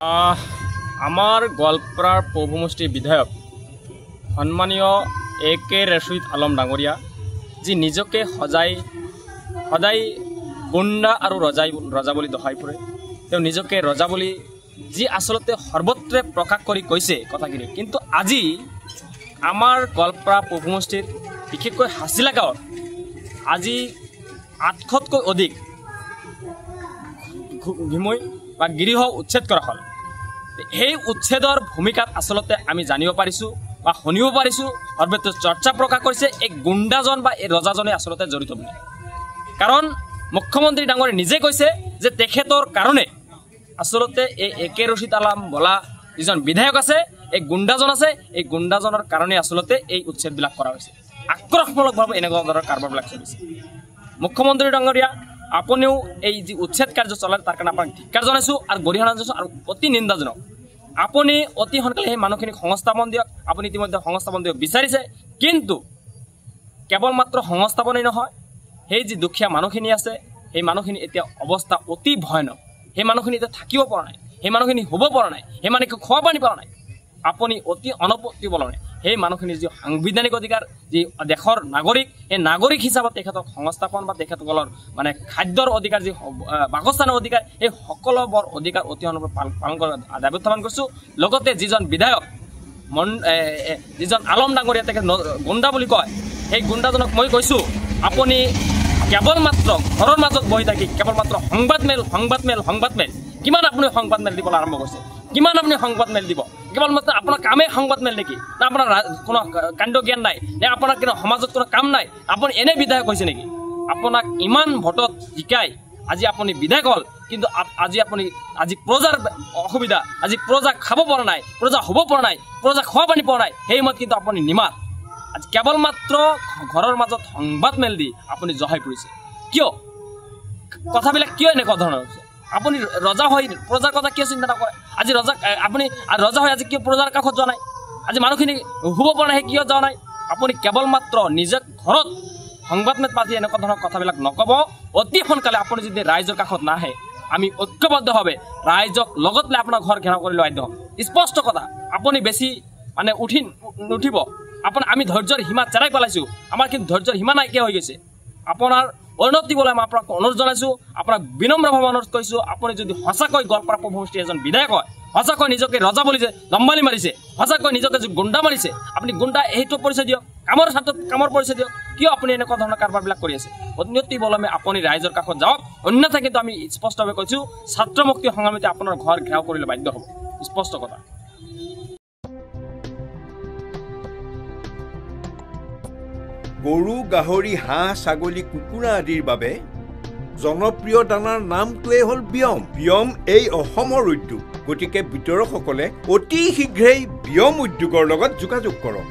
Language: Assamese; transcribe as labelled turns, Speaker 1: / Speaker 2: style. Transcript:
Speaker 1: আমাৰ গোৱালপাৰাৰ পৌভমষ্টিৰ বিধায়ক সন্মানীয় AK ৰছিদ আলম ডাঙৰীয়া যি নিজকে সদায় গুণ্ডা আৰু ৰজা বুলি দহাই ফুৰে তেওঁ নিজকে ৰজা বুলি যি আচলতে সৰ্বত্ৰে প্ৰকাশ কৰি কৈছে কথাখিনি কিন্তু আজি আমাৰ গোৱালপাৰা পৌভমষ্টিৰ বিশেষকৈ হাছিলা গাঁৱত আজি 800তকৈ অধিক ভূমি বা গৃহ উচ্ছেদ কৰা হ'ল এই উচ্ছেদৰ ভূমিকাত আচলতে আমি জানিব পাৰিছোঁ বা শুনিব পাৰিছোঁ সৰ্বত্ৰ চৰ্চা প্ৰকাশ কৰিছে এই গুণ্ডাজন বা এই ৰজাজনে আচলতে জড়িত বুলি কাৰণ মুখ্যমন্ত্ৰী ডাঙৰীয়াই নিজে কৈছে যে তেখেতৰ কাৰণে আচলতে এই AK ৰছিদ আলম বলা যিজন বিধায়ক আছে এই গুণ্ডাজন আছে এই গুণ্ডাজনৰ কাৰণে আচলতে এই উচ্ছেদবিলাক কৰা হৈছে আক্ৰমণমূলকভাৱে এনেকুৱা ধৰণৰ কাৰবাৰবিলাক চলিছে মুখ্যমন্ত্ৰী ডাঙৰীয়া আপুনিও এই যি উচ্ছেদ কাৰ্য চলালে তাৰ কাৰণে আপোনাক ধিক্কাৰ জনাইছোঁ আৰু গৰিহণা জনাইছোঁ আৰু অতি নিন্দাজনক আপুনি অতি সোনকালে সেই মানুহখিনিক সংস্থাপন দিয়ক আপুনি ইতিমধ্যে সংস্থাপন দিব বিচাৰিছে কিন্তু কেৱল মাত্ৰ সংস্থাপনেই নহয় সেই যি দুখীয়া মানুহখিনি আছে সেই মানুহখিনি এতিয়া অৱস্থা অতি ভয়ানক সেই মানুহখিনি এতিয়া থাকিব পৰা নাই সেই মানুহখিনি হ'ব পৰা নাই সেই মানুহক খোৱা পানী পৰা নাই আপুনি অতি অনপত্তি বলনে সেই মানুহখিনিৰ যি সাংবিধানিক অধিকাৰ যি দেশৰ নাগৰিক সেই নাগৰিক হিচাপত তেখেতক সংস্থাপন বা তেখেতসকলৰ মানে খাদ্যৰ অধিকাৰ যি বাসস্থানৰ অধিকাৰ এই সকলোবোৰ অধিকাৰ অতি পালন কৰাৰ দায়িত্ব পালন কৰিছোঁ লগতে যিজন বিধায়ক যিজন আলম ডাঙৰীয়া তেখেত গুণ্ডা বুলি কয় সেই গুণ্ডাজনক মই কৈছোঁ আপুনি কেৱল মাত্ৰ ঘৰৰ মাজত বহি থাকি কেৱল মাত্ৰ সংবাদ মেল কিমান আপুনি সংবাদ মেল দিবলৈ আৰম্ভ কৰিছে কিমান আপুনি সংবাদ মেল দিব কেৱল মাত্ৰ আপোনাৰ কামেই সংবাদ মেল নেকি না আপোনাৰ কোনো কাণ্ড জ্ঞান নাই নে আপোনাৰ কোনো সমাজত কোনো কাম নাই আপুনি এনে বিধায়ক হৈছে নেকি আপোনাক ইমান ভোটত জিকাই আজি আপুনি বিধায়ক হ'ল কিন্তু আজি প্ৰজাৰ অসুবিধা আজি প্ৰজা খাব পৰা নাই প্ৰজা হ'ব পৰা নাই প্ৰজা খোৱা পানী পোৱা নাই সেই সময়ত কিন্তু আপুনি নিমাত আজি কেৱল মাত্ৰ ঘৰৰ মাজত সংবাদ মেল দি আপুনি জহাই পৰিছে কিয় কথাবিলাক কিয় এনেকুৱা ধৰণৰ হৈছে আপুনি ৰজা হৈ প্ৰজাৰ কথা কিয় চিন্তা নকৰে আজি আপুনি ৰজা হৈ আজি কিয় প্ৰজাৰ কাষত যোৱা নাই আজি মানুহখিনি শুব পৰা নাই কিয় যোৱা নাই আপুনি কেৱল মাত্ৰ নিজে ঘৰত সংবাদ মেল পাতি এনেকুৱা ধৰণৰ কথাবিলাক নক'ব অতি সোনকালে আপুনি যদি ৰাইজৰ কাষত নাহে আমি ঐক্যবদ্ধভাৱে ৰাইজক লগত লৈ আপোনাৰ ঘৰ ঘেৰাও কৰি লৈ আহি স্পষ্ট কথা আপুনি বেছি মানে নুঠিব আমি ধৈৰ্যৰ সীমা চেৰাই পেলাইছোঁ আমাৰ কিন্তু ধৈৰ্যৰ সীমা নাইকিয়া হৈ গৈছে আপোনাৰ উন্নতি বলে মই আপোনাক অনুৰোধ জনাইছোঁ আপোনাক বিনম্ৰভাৱে অনুৰোধ কৰিছোঁ আপুনি যদি সঁচাকৈ গোৱালপাৰা পৌভমষ্টিৰ এজন বিধায়ক হয় সঁচাকৈ নিজকে ৰজা বুলি যে লম্বালি মাৰিছে সঁচাকৈ নিজকে যে গুণ্ডা মাৰিছে আপুনি গুণ্ডা সেইটো পৰিচয় দিয়ক কামৰ হাতত কামৰ পৰিচয় দিয়ক কিয় আপুনি এনেকুৱা ধৰণৰ কাৰবাৰবিলাক কৰি আছে উন্নতি বলমে আপুনি ৰাইজৰ কাষত যাওক অন্যথা কিন্তু আমি স্পষ্টভাৱে কৈছোঁ ছাত্ৰ মুক্তি সংগ্ৰামীতে আপোনাৰ ঘৰ ঘেৰাও কৰিবলৈ বাধ্য হ'ব স্পষ্ট কথা
Speaker 2: গৰু গাহৰি হাঁহ ছাগলী কুকুৰা আদিৰ বাবে জনপ্ৰিয় দানাৰ নামটোৱেই হ'ল বিয়ম এই অসমৰ উদ্যোগ গতিকে বিতৰকসকলে অতি শীঘ্ৰেই বিয়ম উদ্যোগৰ লগত যোগাযোগ কৰক